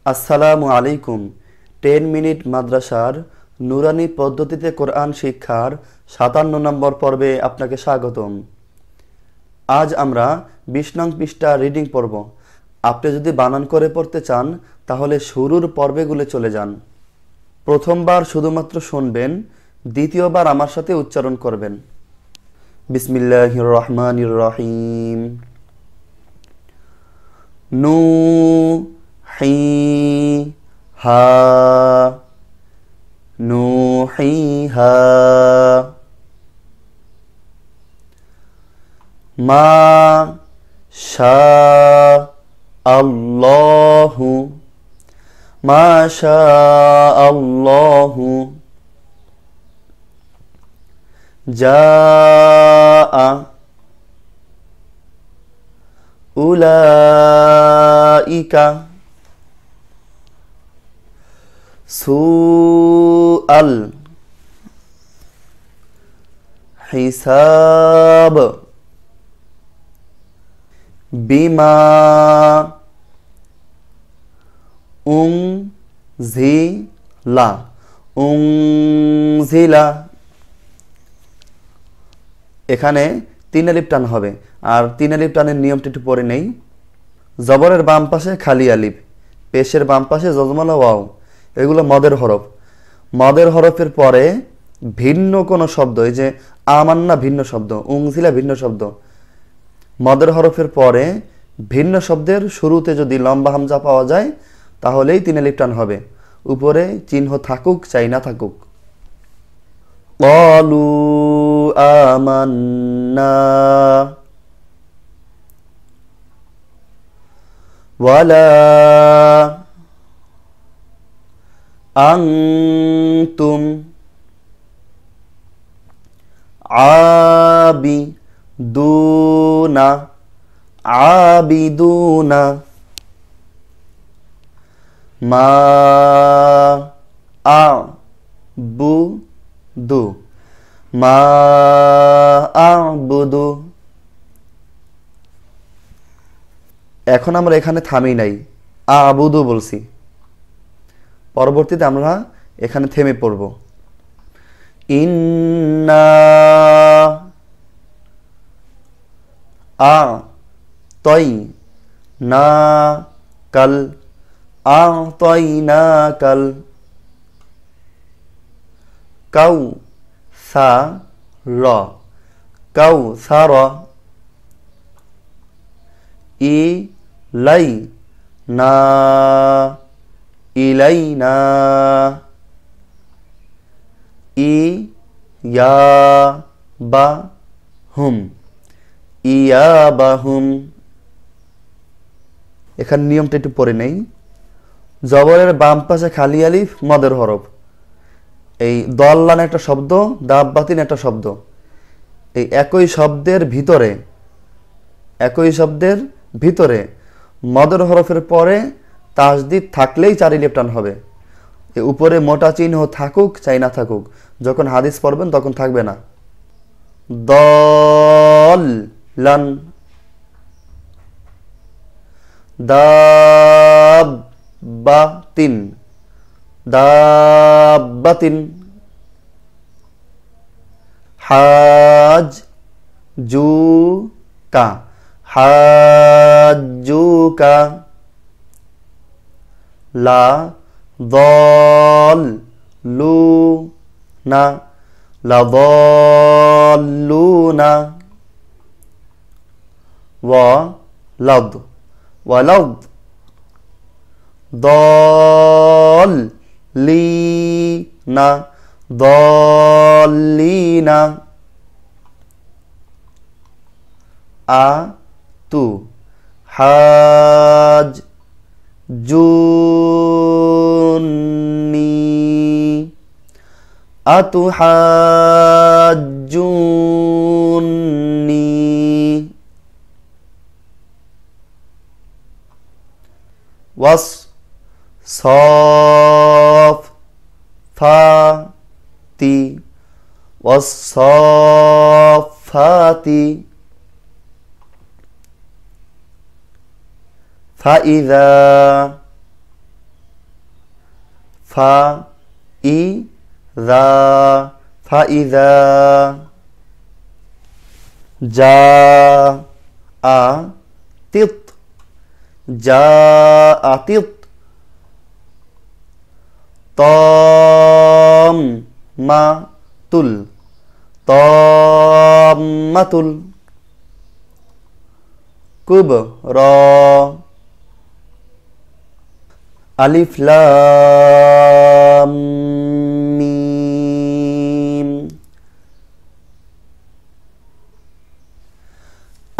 আসসালামু আলাইকুম। 10 মিনিট মাদ্রাসার নুরানি পদ্ধতিতে কোরআন শিক্ষার 57 নম্বর পর্বে আপনাকে স্বাগতম। আজ আমরা 20 নং পৃষ্ঠা রিডিং পড়ব। আপনি যদি বানান করে পড়তে চান তাহলে শুরুর পর্বেগুলো চলে যান। প্রথমবার শুধুমাত্র শুনবেন, দ্বিতীয়বার আমার সাথে উচ্চারণ করবেন। বিসমিল্লাহির রহমানির রহিম। নূ হি হা নুহিহা মা শা আল্লাহু মা শা আল্লাহু জাআ উলাইকা সুআল হিসাব বিমা উনজিলা উনজিলা। এখানে 3 আলিফ টান হবে, আর 3 আলিফ টানের নিয়মটা একটু পরে নেই। জবরের বাম পাশে খালি আলিফ, পেশের বাম পাশে যজমালা ওয়াও, এগুলো মদের হরফ। মদের হরফের পরে ভিন্ন কোনো শব্দ, এই যে আমান্না ভিন্ন শব্দ, উংজিলা ভিন্ন শব্দ। মদের হরফের পরে ভিন্ন শব্দের শুরুতে যদি লম্বা হামজা পাওয়া যায় তাহলেই 3 আলিফ টান হবে, উপরে চিহ্ন থাকুক চাই না থাকুক। ক্বালু আমান্না ওয়ালা আনতুম আবিদুনা আবিদুনা মা আ'বুদু মা আ'বুদু। এখন আমরা এখানে থামি নাই, আ'বুদু বলছি। পরবর্তীতে আমরা এখানে থেমে পড়ব। ইন্না আ তই না কাল আ তই না কাল কাউ সা র কাউ সা র ই লাই না ইলাইনা ইয়াবাহুম ইয়াবাহুম। এখানে নিয়মটা একটু পড়ে নেই। জবরের বাম পাশে খালি আলিফ মদের হরফ, এই দল্লান একটা শব্দ, দাববাতিন একটা শব্দ। এই একই শব্দের ভিতরে মদের হরফের পরে তাসদিদ থাকলেই 4 আলিফ টান হবে। উপরে মোটা চিহ্ন থাকুক চাই না থাকুক, যখন হাদিস পড়বেন তখন থাকবে না। দল্লান দাব্বাতিন দাব্বাতিন হাজ্জুকা হাজ্জুকা লা দল্লুনা লাদল্লুনা ওয়ালাদ ওয়ালাদ দল্লিনা দল্লিনা আতু হাজ্জুনি আতুহাজ্জুনি ওয়াস সফ ফাতি ওয়াস সফাতি فإذا ফা ই দা ফাইদা জা আ তিত জা আতিত তম মা তুল তম্মাতুল কুবরা আলিফ লাম মিম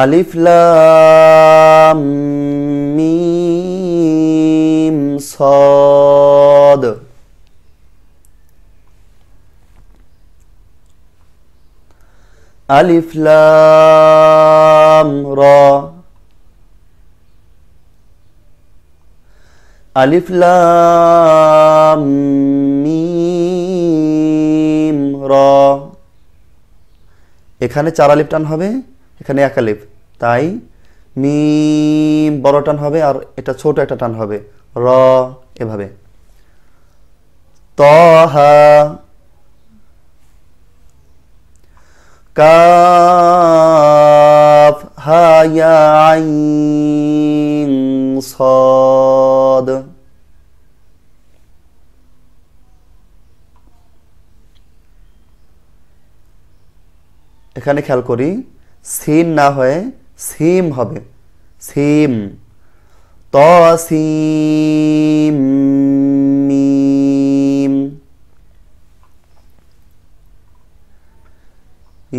আলিফ লাম মিম সাদ আলিফ লাম রা আলিফ লাম মিম রা এখানে 4 আলিফ টান হবে, এখানে 1 আলিফ, তাই মিম বড় টান হবে আর এটা ছোট একটা টান হবে র, এভাবে তাহা কাফ হা ইয়া আইন সাদ এখানে খেয়াল করি সিন না হয়ে সিম হবে, সিম তসিম মিম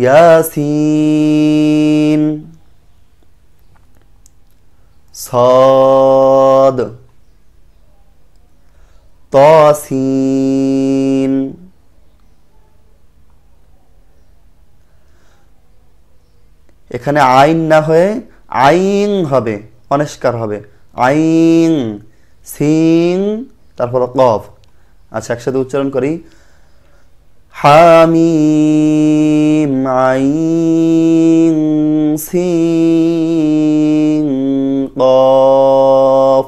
ইয়াসিন صاد طاسين এখানে আইন না হয়ে আইন হবে, অনিষ্কার হবে আইন সিন তারপর কফ। আচ্ছা একসাথে উচ্চারণ করি হামিম আইন সিন কফ।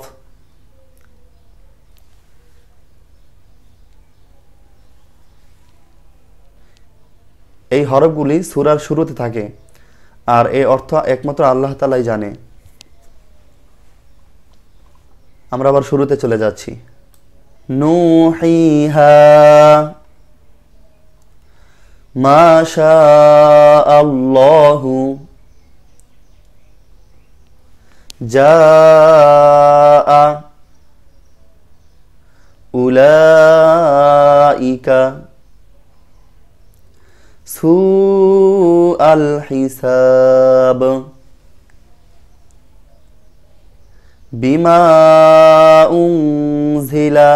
এই হরফগুলি সূরার শুরুতে থাকে আর এই অর্থ একমাত্র আল্লাহ তাআলাই জানে। আমরা আবার শুরুতে চলে যাচ্ছি নুহিহা মা শাআল্লাহু জাআ উলাইকা সুআল হিসাব বিমা উনজিলা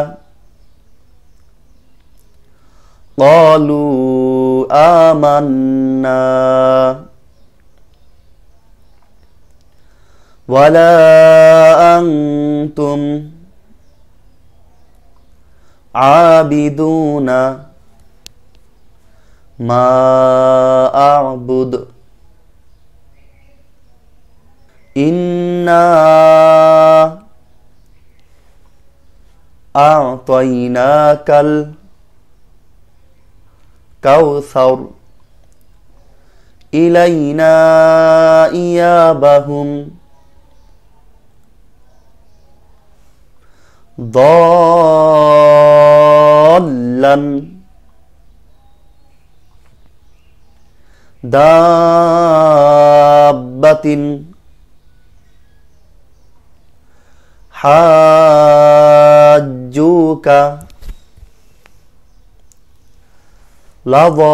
ক্বালু আমান্না ওয়ালা আনতুম আবিদুনা মা আ'বুদ ইন্না আ'তাইনাকাল কাউসার ইলাইনা ইয়াবাহুম দাল্লান দাব্বাতিন হাজ্জুকা লাযাল্লুনা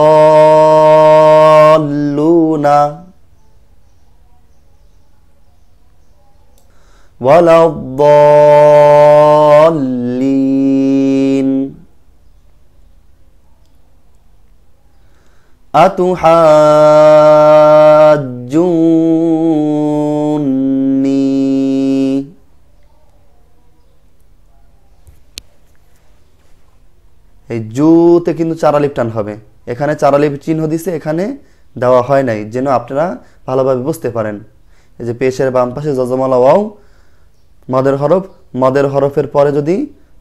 ওয়ালাদ্দাল্লিন আতুহাজ্জুন্নি। এই জুতে কিন্তু 4 আলিফ টান হবে, এখানে 4 আলিফ চিহ্ন দিছে, এখানে দেওয়া হয় নাই, যেন আপনারা ভালোভাবে বুঝতে পারেন। এই যে পেশের বাম পাশে জজমালা ওয়াও মদের হরফ, মদের হরফের পরে যদি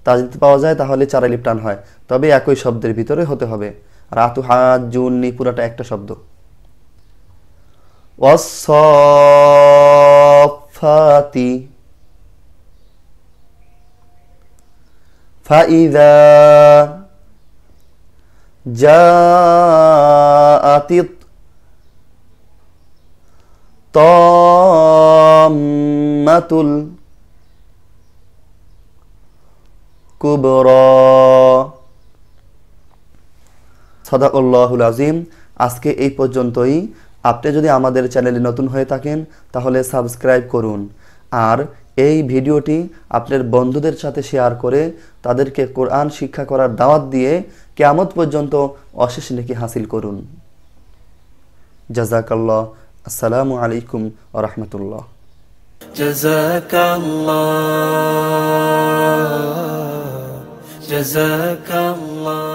তা যদি পাওয়া যায় তাহলে 4 আলিফ টান হয়, তবে একই শব্দের ভিতরে হতে হবে। আর আতুহাজ্জুনি পুরাটা একটা শব্দ। ওয়াস-সাফফাতি ফাইযা জাআতিত তাম্মাতুল কুবরা। সাদাকাল্লাহুল আযীম। আজকে এই পর্যন্তই। আপনি যদি আমাদের চ্যানেলে নতুন হয়ে থাকেন তাহলে সাবস্ক্রাইব করুন, আর এই ভিডিওটি আপনার বন্ধুদের সাথে শেয়ার করে তাদেরকে কোরআন শিক্ষা করার দাওয়াত দিয়ে কিয়ামত পর্যন্ত অশেষ নেকি হাসিল করুন। জাযাকাল্লাহ। আসসালামু আলাইকুম ওয়া রাহমাতুল্লাহ। জাযাকাল্লাহ।